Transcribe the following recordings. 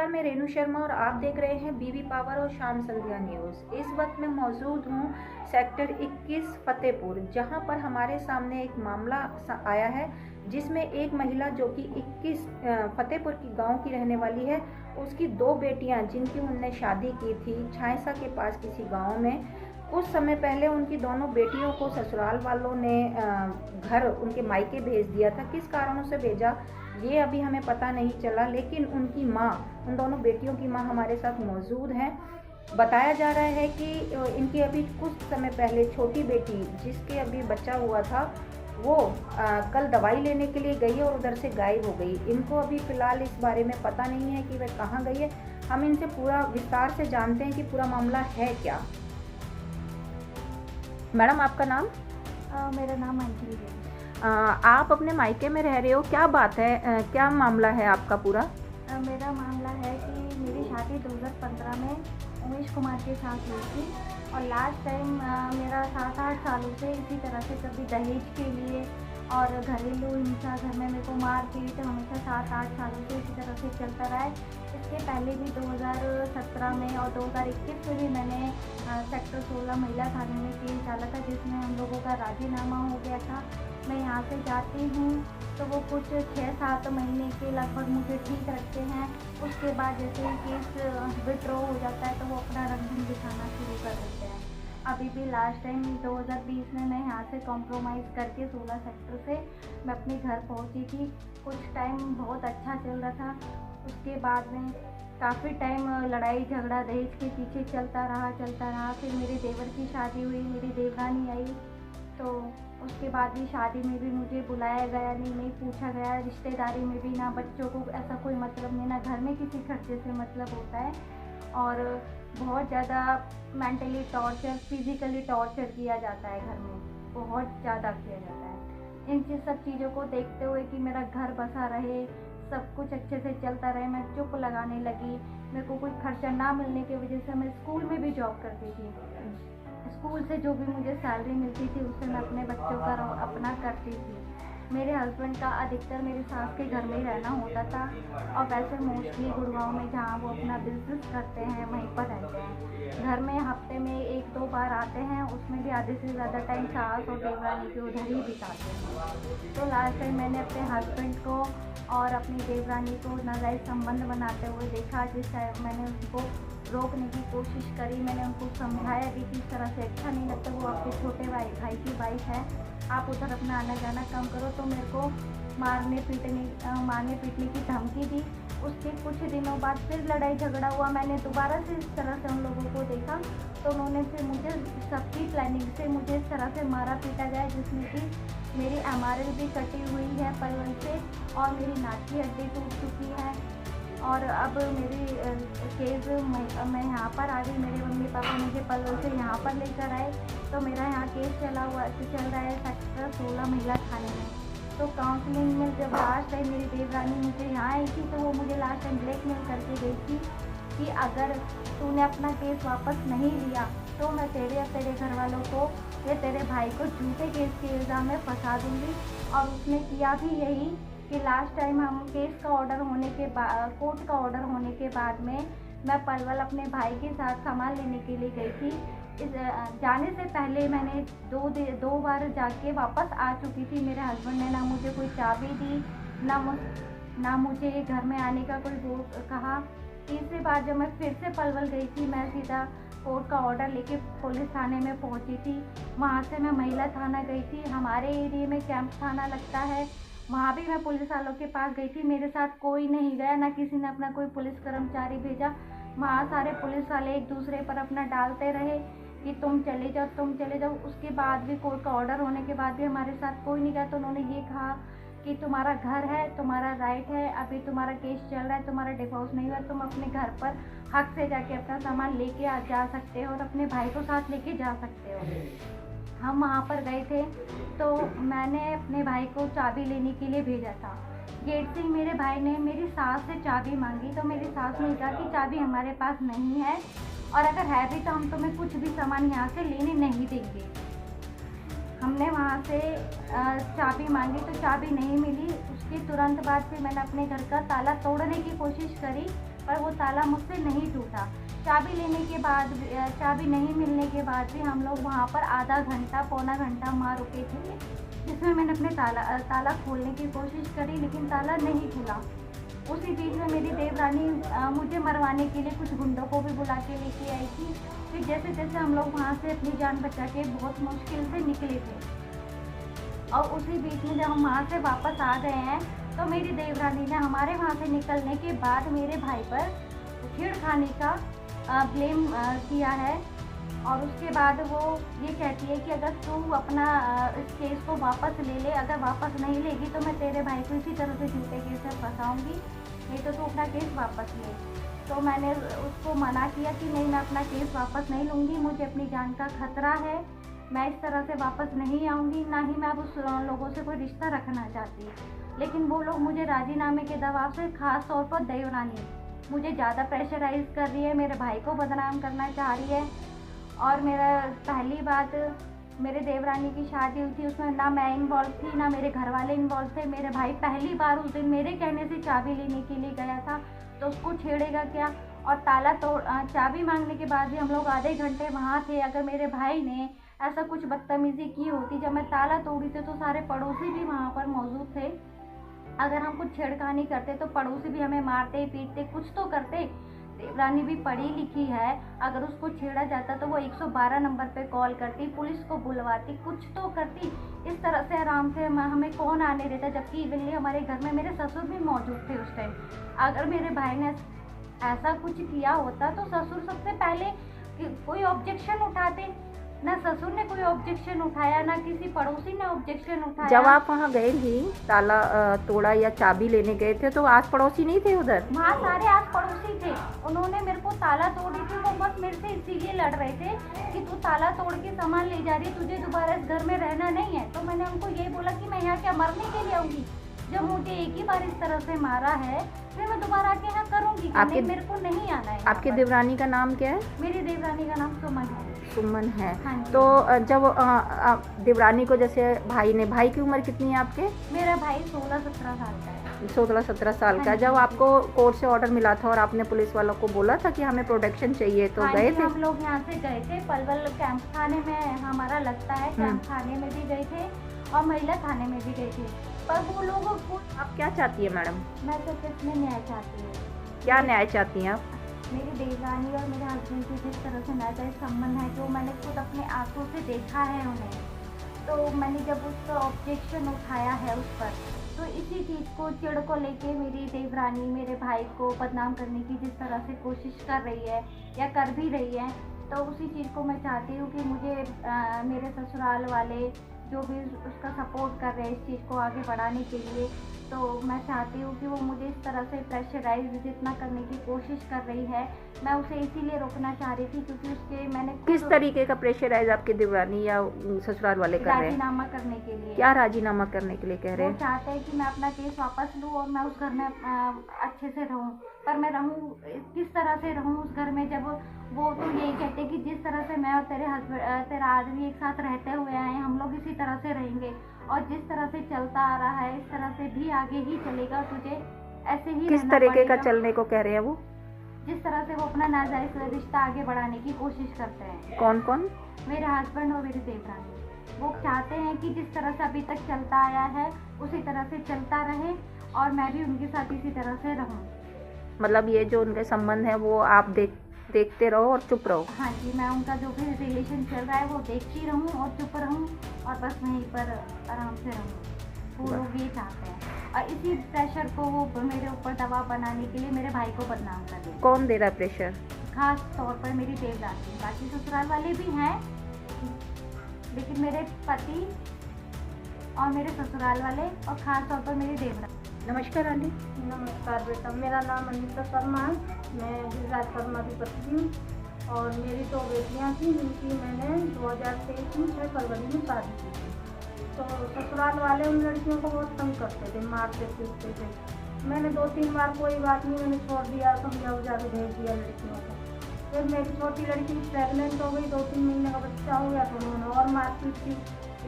नमस्कार, मैं रेणु शर्मा और आप देख रहे हैं बीबी पावर और शाम संध्या न्यूज़। इस वक्त मैं मौजूद हूँ सेक्टर 21 फतेहपुर, जहां पर हमारे सामने एक मामला आया है जिसमें एक महिला जो कि 21 फतेहपुर की गांव की रहने वाली है, उसकी दो बेटियां जिनकी उनने शादी की थी छायसा के पास किसी गाँव में। कुछ समय पहले उनकी दोनों बेटियों को ससुराल वालों ने घर उनके मायके भेज दिया था। किस कारणों से भेजा ये अभी हमें पता नहीं चला, लेकिन उनकी माँ, उन दोनों बेटियों की माँ हमारे साथ मौजूद हैं। बताया जा रहा है कि इनकी अभी कुछ समय पहले छोटी बेटी जिसके अभी बच्चा हुआ था वो कल दवाई लेने के लिए गई और उधर से गायब हो गई। इनको अभी फ़िलहाल इस बारे में पता नहीं है कि वह कहाँ गई है। हम इनसे पूरा विस्तार से जानते हैं कि पूरा मामला है क्या। मैडम, आपका नाम? मेरा नाम अंजलि है। आप अपने मायके में रह रहे हो, क्या बात है, क्या मामला है आपका पूरा? मेरा मामला है कि मेरी शादी 2015 में उमेश कुमार के साथ हुई थी और लास्ट टाइम मेरा 7-8 सालों से इसी तरह से कभी दहेज के लिए और घरेलू हिंसा, घर में मेरे को मार पीट हमेशा 7-8 सालों से इसी तरह से चलता रहा है। इसके पहले भी 2017 में और 2021 में भी मैंने सेक्टर 16 महिला थाने में केस डाला था, जिसमें हम लोगों का राजीनामा हो गया था। मैं यहाँ से जाती हूँ तो वो कुछ 6-7 महीने के लगभग मुझे ठीक रखते हैं। उसके बाद जैसे ही केस विड्रॉ हो जाता है तो वो अपना रंगन दिखाना शुरू कर देते हैं। अभी भी लास्ट टाइम 2020 में मैं यहाँ से कॉम्प्रोमाइज़ करके 16 सेक्टर से मैं अपने घर पहुँची थी। कुछ टाइम बहुत अच्छा चल रहा था, उसके बाद में काफ़ी टाइम लड़ाई झगड़ा दहेज के पीछे चलता रहा। फिर मेरे देवर की शादी हुई, मेरी देवरानी आई, तो उसके बाद भी शादी में भी मुझे बुलाया गया नहीं पूछा गया। रिश्तेदारी में भी ना बच्चों को ऐसा कोई मतलब नहीं, ना घर में किसी खर्चे से मतलब होता है। और बहुत ज़्यादा मेंटली टॉर्चर, फिज़िकली टॉर्चर किया जाता है घर में, बहुत ज़्यादा किया जाता है। इन सब चीज़ों को देखते हुए कि मेरा घर बसा रहे, सब कुछ अच्छे से चलता रहे, मैं चुप लगाने लगी। मेरे को कोई खर्चा ना मिलने की वजह से मैं स्कूल में भी जॉब करती थी। स्कूल से जो भी मुझे सैलरी मिलती थी उससे मैं अपने बच्चों का अपना करती थी। मेरे हस्बैंड का अधिकतर मेरी सास के घर में ही रहना होता था और वैसे मोस्टली गुड़गांव में जहाँ वो अपना बिजनेस करते हैं वहीं पर रहते हैं। घर में हफ्ते में 1-2 बार आते हैं, उसमें भी आधे से ज़्यादा टाइम सास और देवरानी के उधर ही बिताते हैं। तो लास्ट टाइम मैंने अपने हस्बैंड को और अपनी देवरानी को नाजायज़ संबंध बनाते हुए देखा, जिस टाइम मैंने उनको रोकने की कोशिश करी। मैंने उनको समझाया भी कि इस तरह से अच्छा नहीं लगता, वो आपके छोटे भाई की वाइफ है, आप उधर अपना आना जाना कम करो। तो मेरे को मारने पीटने की धमकी दी। उसके कुछ दिनों बाद फिर लड़ाई झगड़ा हुआ। मैंने दोबारा से इस तरह से उन लोगों को देखा तो उन्होंने फिर मुझे सबकी प्लानिंग से मुझे इस तरह से मारा पीटा गया, जिसमें कि मेरी एमआरएल भी कटी हुई है पलवल से और मेरी नाक की हड्डी टूट चुकी है। और अब मेरी केस मैं यहाँ पर आ गई, मेरे मम्मी पापा मुझे पलवल से यहाँ पर लेकर आए, तो मेरा यहाँ केस चल रहा है सेक्टर 16 महिला थाने में। तो काउंसलिंग में जब लास्ट टाइम मेरी देवरानी मुझे यहाँ आई थी तो वो मुझे लास्ट टाइम ब्लैकमेल करके गई थी कि अगर तूने अपना केस वापस नहीं लिया तो मैं तेरे और तेरे घर वालों को या तेरे भाई को झूठे केस के इल्ज़ाम में फंसा दूँगी। और उसने किया भी यही कि लास्ट टाइम हम केस का ऑर्डर होने के बाद, कोर्ट का ऑर्डर होने के बाद में मैं पलवल अपने भाई के साथ सामान लेने के लिए गई थी। इस जाने से पहले मैंने दो बार जाके वापस आ चुकी थी। मेरे हस्बैंड ने ना मुझे कोई चाबी दी, ना मुझे घर में आने का कोई वो कहा। तीसरी बार जब मैं फिर से पलवल गई थी, मैं सीधा कोर्ट का ऑर्डर लेके पुलिस थाने में पहुंची थी। वहां से मैं महिला थाना गई थी। हमारे एरिया में कैंप थाना लगता है, वहाँ भी मैं पुलिस वालों के पास गई थी। मेरे साथ कोई नहीं गया, ना किसी ने अपना कोई पुलिस कर्मचारी भेजा। वहाँ सारे पुलिस वाले एक दूसरे पर अपना डालते रहे कि तुम चले जाओ। उसके बाद भी कोर्ट का ऑर्डर होने के बाद भी हमारे साथ कोई नहीं गया। तो उन्होंने ये कहा कि तुम्हारा घर है, तुम्हारा राइट है, अभी तुम्हारा केस चल रहा है, तुम्हारा डिवोर्स नहीं हुआ, तुम अपने घर पर हक से जाके अपना सामान लेके जा सकते हो और अपने भाई को साथ लेके जा सकते हो। हम वहाँ पर गए थे तो मैंने अपने भाई को चाबी लेने के लिए भेजा था। गेट से ही मेरे भाई ने मेरी सास से चाबी मांगी तो मेरी सास ने कहा कि चाबी हमारे पास नहीं है और अगर है भी तो हम तुम्हें कुछ भी सामान यहाँ से लेने नहीं देंगे। हमने वहाँ से चाबी मांगी तो चाबी नहीं मिली। उसके तुरंत बाद फिर मैंने अपने घर का ताला तोड़ने की कोशिश करी पर वो ताला मुझसे नहीं टूटा। चाबी लेने के बाद चाबी नहीं मिलने के बाद भी हम लोग वहाँ पर आधा घंटा पौना घंटा वहाँ रुके थे, जिसमें मैंने अपने ताला खोलने की कोशिश करी, लेकिन ताला नहीं खुला। उसी बीच में मेरी देवरानी मुझे मरवाने के लिए कुछ गुंडों को भी बुला के लेके आई थी। फिर जैसे जैसे हम लोग वहाँ से अपनी जान बचा के बहुत मुश्किल से निकले थे, और उसी बीच में जब हम वहाँ से वापस आ गए हैं तो मेरी देवरानी ने हमारे वहाँ से निकलने के बाद मेरे भाई पर छेड़खानी का ब्लेम किया है। और उसके बाद वो ये कहती है कि अगर तू अपना इस केस को वापस ले ले, अगर वापस नहीं लेगी तो मैं तेरे भाई को इसी तरह से झूठे केस में फंसाऊँगी, नहीं तो तू अपना केस वापस ले। तो मैंने उसको मना किया कि नहीं, मैं अपना केस वापस नहीं लूँगी, मुझे अपनी जान का खतरा है, मैं इस तरह से वापस नहीं आऊँगी, ना ही मैं अब उस लोगों से कोई रिश्ता रखना चाहती। लेकिन वो लोग मुझे राजीनामे के दबाव से, ख़ास तौर पर देवरानी मुझे ज़्यादा प्रेशराइज़ कर रही है, मेरे भाई को बदनाम करना चाह रही है। और मेरा पहली बात, मेरे देवरानी की शादी हुई थी, उसमें ना मैं इन्वॉल्व थी, ना मेरे घर वाले इन्वॉल्व थे। मेरे भाई पहली बार उस दिन मेरे कहने से चाबी लेने के लिए गया था, तो उसको छेड़ेगा क्या। और ताला तोड़ चाबी मांगने के बाद भी हम लोग आधे घंटे वहाँ थे। अगर मेरे भाई ने ऐसा कुछ बदतमीज़ी की होती, जब मैं ताला तोड़ी थी तो सारे पड़ोसी भी वहाँ पर मौजूद थे, अगर हम कुछ छेड़खानी करते तो पड़ोसी भी हमें मारते पीटते, कुछ तो करते। देवरानी भी पढ़ी लिखी है, अगर उसको छेड़ा जाता तो वो 112 नंबर पे कॉल करती, पुलिस को बुलवाती, कुछ तो करती। इस तरह से आराम से हमें कौन आने देता, जबकि इवनली हमारे घर में मेरे ससुर भी मौजूद थे उस टाइम। अगर मेरे भाई ने ऐसा कुछ किया होता तो ससुर सबसे पहले कोई ऑब्जेक्शन उठाते, ना ससुर ने कोई ऑब्जेक्शन उठाया, ना किसी पड़ोसी ने ऑब्जेक्शन उठाया। जब आप वहाँ गए थी, ताला तोड़ा या चाबी लेने गए थे, तो आस पड़ोसी नहीं थे उधर? वहाँ सारे आस पड़ोसी थे। उन्होंने मेरे को ताला तोड़ी थी, वो बस मेरे से इसीलिए लड़ रहे थे कि तू ताला तोड़ के सामान ले जा रही, तुझे दोबारा इस घर में रहना नहीं है। तो मैंने उनको ये बोला कि मैं यहाँ क्या मरने के लिए आऊँगी? जब मुझे एक ही बार इस तरह से मारा है, फिर मैं दोबारा आके यहाँ करूँगी? आपके मेरे को नहीं आना है। आपकी देवरानी का नाम क्या है? मेरी देवरानी का नाम सुमन है। सुमन है। हाँ। तो जब देवरानी को, जैसे भाई की उम्र कितनी है आपके? मेरा भाई 16-17 साल का है। 16-17 साल का। जब आपको कोर्ट से ऑर्डर मिला था और आपने पुलिस वालों को बोला था कि हमें प्रोटेक्शन चाहिए, तो गए थे? हम लोग यहाँ से गए थे, पलवल कैंप थाने में हमारा लगता है, कैंप थाने में भी गए थे और महिला थाने में भी गए थे। पर वो लोगों को, आप क्या चाहती है मैडम? मैं तो इसमें न्याय चाहती हूँ। क्या न्याय चाहती हैं आप? मेरी देवरानी और मेरे हस्बैंड की जिस तरह से नाजायज संबंध है, जो मैंने खुद अपने आंखों से देखा है उन्हें, तो मैंने जब उसका ऑब्जेक्शन उठाया है उस पर, तो इसी चीज़ को, चिड़ को लेके मेरी देवरानी मेरे भाई को बदनाम करने की जिस तरह से कोशिश कर रही है या कर भी रही है, तो उसी चीज़ को मैं चाहती हूँ कि मुझे मेरे ससुराल वाले जो भी उसका सपोर्ट कर रहे हैं इस चीज़ को आगे बढ़ाने के लिए, तो मैं चाहती हूँ कि वो मुझे इस तरह से प्रेशराइज जितना करने की कोशिश कर रही है, मैं उसे इसीलिए रोकना चाह रही थी क्योंकि उसके मैंने किस तरीके का प्रेशराइज आपकी देवरानी या ससुराल वाले कर रहे हैं? राजीनामा करने के लिए। क्या राजीनामा करने के लिए कह रहे हैं? वो चाहते हैं कि मैं अपना केस वापस लूँ और मैं उस घर में अच्छे से रहूँ, पर मैं रहूँ किस तरह से रहूँ उस घर में, जब वो तो यही कहते हैं कि जिस तरह से मैं और तेरा आदमी एक साथ रहते हुए आए, हम लोग इसी तरह से रहेंगे और जिस तरह से चलता आ रहा है इस तरह से भी आगे ही चलेगा, तुझे ऐसे ही किस तरीके का चलने को कह रहे हैं वो? जिस तरह से वो अपना नाजायज रिश्ता आगे बढ़ाने की कोशिश करते हैं। कौन कौन? मेरे हस्बैंड और मेरी देवरानी। वो चाहते हैं कि जिस तरह से अभी तक चलता आया है उसी तरह से चलता रहे और मैं भी उनके साथ इसी तरह से रहूं। मतलब ये जो उनके संबंध है वो आप देखते रहो और चुप रहो? हाँ जी, मैं उनका जो भी रिलेशन चल रहा है वो देखती रहूं और चुप रहूं और बस वहीं पर आराम से रहूं। वो लोग ये चाहते हैं और इसी प्रेशर को वो मेरे ऊपर दबाव बनाने के लिए मेरे भाई को बदनाम कर रहे हैं। कौन दे रहा है प्रेशर? खास तौर पर मेरी देवरानी, बाकी ससुराल वाले भी हैं, लेकिन मेरे पति और मेरे ससुराल वाले और ख़ास तौर पर मेरी देवरानी। नमस्कार आंटी। नमस्कार बेटा, मेरा नाम अनिता शर्मा है, मैं गिरिराज शर्मा की पत्नी हूँ और मेरी 2 बेटियाँ थी जिनकी मैंने 2023 में 6 फरवरी में शादी की थी। तो ससुराल वाले उन लड़कियों को बहुत तंग करते थे, मारते पीटते थे। मैंने 2-3 बार कोई बात नहीं, मैंने छोड़ दिया, समझा उजा के भेज दिया लड़कियों को। फिर मेरी छोटी लड़की प्रेगनेंट हो गई, 2-3 महीने का बच्चा हो गया तो उन्होंने और मारपीट की,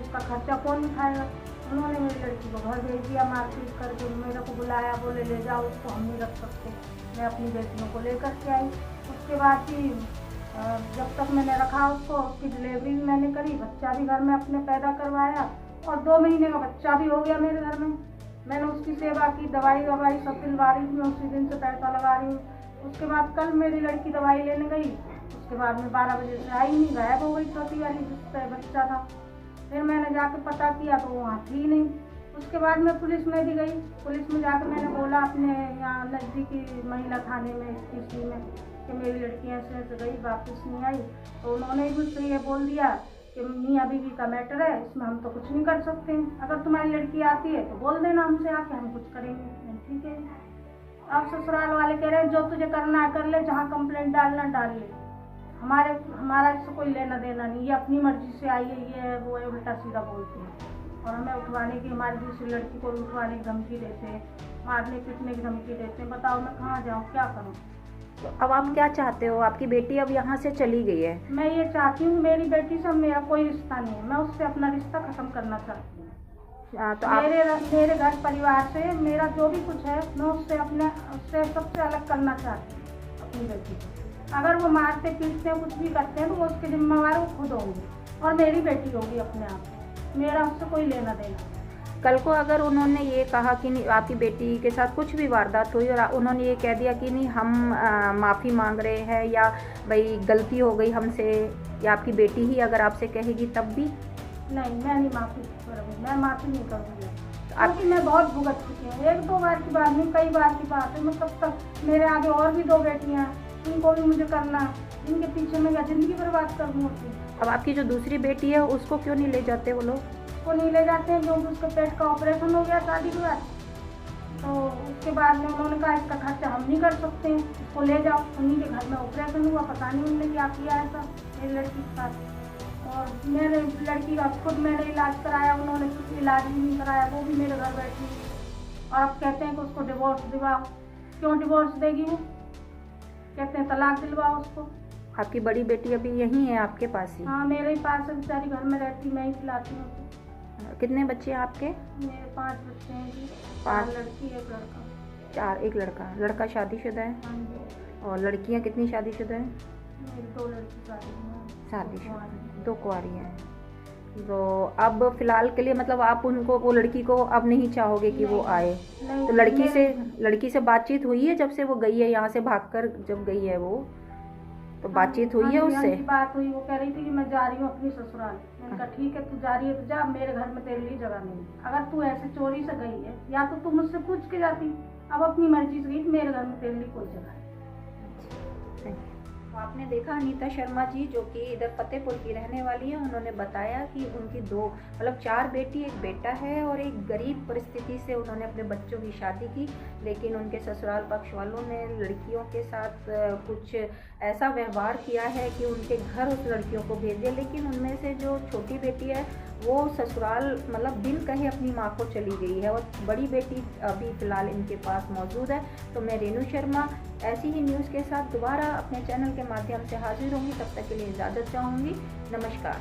इसका खर्चा कौन उठाएगा। उन्होंने मेरी लड़की को घर भेज दिया, मारपीट करके मेरे को बुलाया, बोले ले जाओ उसको, हम नहीं रख सकते। मैं अपनी बेटियों को लेकर के आई। उसके बाद भी जब तक मैंने रखा उसको, उसकी डिलीवरी भी मैंने करी, बच्चा भी घर में अपने पैदा करवाया और 2 महीने का बच्चा भी हो गया मेरे घर में। मैंने उसकी सेवा की, दवाई सब दिलवा रही थी, मैं उसी दिन से पैसा लगा रही हूँ। उसके बाद कल मेरी लड़की दवाई लेने गई, उसके बाद में 12 बजे से आई नहीं, गायब हो गई छोटी वाली जिससे बच्चा था। फिर मैंने जाके पता किया तो वो वहाँ थी नहीं। उसके बाद मैं पुलिस में भी गई, पुलिस में जाकर मैंने बोला अपने यहाँ नज़दीकी महिला थाने में किसी में कि मेरी लड़की ऐसे ऐसे गई, वापस नहीं आई। तो उन्होंने भी मुझसे ये बोल दिया कि मियाँ बीवी का मैटर है, इसमें हम तो कुछ नहीं कर सकते हैं, अगर तुम्हारी लड़की आती है तो बोल देना हमसे आके, हम कुछ करेंगे। ठीक है। अब ससुराल वाले कह रहे हैं जो तुझे करना है कर ले, जहाँ कंप्लेंट डालना डाल ले, हमारा इससे कोई लेना देना नहीं, ये अपनी मर्जी से आई है, ये है वो है, उल्टा सीधा बोलते हैं। और हमें उठवाने की, हमारी दूसरी लड़की को उठवाने की धमकी देते हैं, मारने पीटने की धमकी देते हैं। बताओ मैं कहाँ जाऊँ, क्या करूँ? तो अब आप क्या चाहते हो? आपकी बेटी अब यहाँ से चली गई है। मैं ये चाहती हूँ मेरी बेटी से मेरा कोई रिश्ता नहीं है, मैं उससे अपना रिश्ता खत्म करना चाहती हूँ। तो मेरे घर परिवार से मेरा जो भी कुछ है मैं उससे सबसे अलग करना चाहती हूँ अपनी बेटी को। अगर वो मारते पीटते हैं, कुछ भी करते हैं, तो वो उसके जिम्मेवार वो खुद होंगे और मेरी बेटी होगी अपने आप, मेरा उससे कोई लेना देना। कल को अगर उन्होंने ये कहा कि नहीं, आपकी बेटी के साथ कुछ भी वारदात हुई और उन्होंने ये कह दिया कि नहीं हम माफ़ी मांग रहे हैं या भाई गलती हो गई हमसे, या आपकी बेटी ही अगर आपसे कहेगी तब भी? नहीं, मैं नहीं माफ़ी करूँगी, मैं माफ़ी नहीं करूँगी, क्योंकि मैं बहुत भुगत चुकी हूँ। 1-2 बार की बात नहीं, कई बार की बात है। मैं कब तक, मेरे आगे और भी 2 बेटियाँ हैं, इनको भी मुझे करना, इनके पीछे मैं क्या ज़िंदगी बर्बाद कर दूँ अपनी? अब आपकी जो दूसरी बेटी है उसको क्यों नहीं ले जाते वो लोग? वो नहीं ले जाते हैं क्योंकि उसके पेट का ऑपरेशन हो गया शादी के बाद। तो उसके बाद में उन्होंने कहा इसका खर्चा हम नहीं कर सकते हैं, इसको ले जाओ। उन्हीं के घर में ऑपरेशन हुआ, पता नहीं उन्होंने क्या किया ऐसा मेरी लड़की के साथ। और मेरे लड़की का खुद मैंने इलाज कराया, उन्होंने कुछ इलाज भी नहीं कराया, वो भी मेरे घर बैठी हुई। और अब कहते हैं कि उसको डिवोर्स दिलवाओ। क्यों डिवोर्स देगी वो? कहते हैं तलाक दिलवाओ उसको। आपकी बड़ी बेटी अभी यहीं है आपके पास ही? हाँ, मेरे ही पास है, बेचारी घर में रहती, मैं ही खिलाती हूँ। कितने बच्चे हैं आपके? मेरे 5 बच्चे हैं जी, 5 लड़की 1 लड़का। 4, 1 लड़का। लड़का शादीशुदा है? हाँ जी। और लड़कियां कितनी शादीशुदा हैं? मेरी 2 लड़की शादीशुदा, 2 कुंवारी हैं। तो अब फिलहाल के लिए मतलब आप उनको, वो लड़की को अब नहीं चाहोगे कि वो आए? तो लड़की से बातचीत हुई है जब से वो गई है यहाँ से भागकर, जब गई है वो, तो बातचीत हुई है उससे? बात हुई, वो कह रही थी कि मैं जा रही हूँ अपनी ससुराल। मैंने कहा ठीक है, तू जा रही है तो जा, मेरे घर में तेरे लिए जगह नहीं। अगर तू ऐसे चोरी से गई है, या तो तू मुझसे पूछ के जाती, अब अपनी मर्जी से गई, मेरे घर में तेरे लिए कोई जगह नहीं। तो आपने देखा अनीता शर्मा जी, जो कि इधर फतेहपुर की रहने वाली है, उन्होंने बताया कि उनकी 4 बेटी 1 बेटा है और एक गरीब परिस्थिति से उन्होंने अपने बच्चों की शादी की, लेकिन उनके ससुराल पक्ष वालों ने लड़कियों के साथ कुछ ऐसा व्यवहार किया है कि उनके घर उस लड़कियों को भेज दिया। लेकिन उनमें से जो छोटी बेटी है वो ससुराल मतलब बिन कहे अपनी माँ को चली गई है और बड़ी बेटी अभी फ़िलहाल इनके पास मौजूद है। तो मैं रेणु शर्मा ऐसी ही न्यूज़ के साथ दोबारा अपने चैनल के माध्यम से हाजिर होंगी। तब तक के लिए इजाज़त चाहूँगी। नमस्कार।